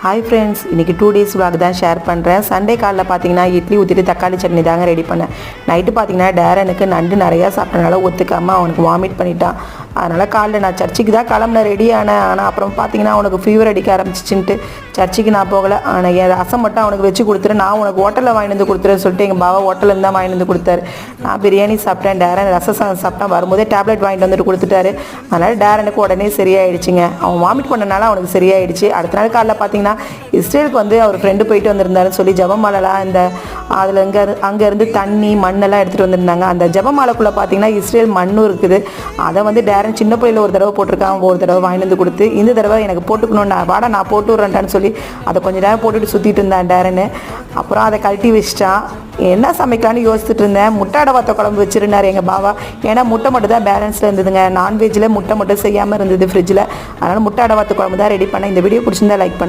Hi friends, இன்றைக்கி 2 days vlog தான் share பண்ணுறேன். சண்டே காலையில் பார்த்தீங்கன்னா இட்லி ஊற்றிட்டு தக்காளி சட்னி தாங்க ரெடி பண்ணேன். நைட்டு பார்த்தீங்கன்னா டேரனுக்கு நண்டு நிறையா சாப்பிட்றனால ஒத்துக்காமல் அவனுக்கு வாமிட் பண்ணிட்டான். அதனால் காலையில் நான் சர்ச்சுக்கு தான் கிளம்புன ரெடி ஆனேன். ஆனால் அப்புறம் பார்த்தீங்கன்னா அவனுக்கு ஃபீவர் அடிக்க ஆரம்பிச்சிச்சுன்ட்டு சர்ச்சுக்கு நான் போகலை. ஆனால் என் ரசம் மட்டும் அவனுக்கு வச்சு கொடுத்துரு, நான் உனக்கு ஹோட்டலில் வாங்கிட்டு வந்து கொடுத்துருன்னு சொல்லிட்டு எங்கள் பாவா ஹோட்டலில் தான் வாங்கிட்டு வந்து கொடுத்தாரு. நான் பிரியாணி சாப்பிட்டேன், டேரன் ரசம் சாப்பிட்டேன். வரும்போதே டேப்லெட் வாங்கிட்டு வந்துட்டு கொடுத்துட்டாரு. அதனால் டேரனுக்கு உடனே சரியாயிடுச்சுங்க. அவன் வாமிட் பண்ணனால அவனுக்கு சரியாயிடுச்சு. அடுத்த நாள் காலையில் பார்த்தீங்கன்னா இஸ்ரேலுக்கு வந்து அவர் ஃப்ரெண்டு போயிட்டு வந்திருந்தாருன்னு சொல்லி ஜபமாலைலாம் இந்த அதில் அங்கேருந்து தண்ணி மண்ணெல்லாம் எடுத்துகிட்டு வந்திருந்தாங்க. அந்த ஜபமாலைக்குள்ளே பார்த்தீங்கன்னா இஸ்ரேல் மண்ணும் இருக்குது. அதை வந்து டேரன் சின்ன பிள்ளையில் ஒரு தடவை போட்டிருக்கான், ஒரு தடவை வாங்கிட்டு வந்து கொடுத்து இந்த தடவை எனக்கு போட்டுக்கணும், வாடா நான் போட்டு விட்றேன்டான்னு சொல்லி அதை கொஞ்சம் நேரம் போட்டுட்டு சுற்றிட்டு இருந்தான் டேரனு. அப்புறம் அதை கழட்டி வச்சிட்டான். என்ன சமைக்கலான்னு யோசிச்சுட்டு இருந்தேன். முட்டை அடவாத்த குழம்பு வச்சுருந்தார் எங்கள் பாவா. ஏன்னா முட்டை மட்டும் தான் பேலன்ஸில் இருந்ததுங்க. நான்வெஜ்ஜில் முட்டை மட்டும் செய்யாமல் இருந்தது ஃப்ரிட்ஜில். அதனால் முட்டை அடவாத்த குழம்பு தான் ரெடி பண்ணேன். இந்த வீடியோ பிடிச்சிருந்தா லைக் பண்ணுங்கள்.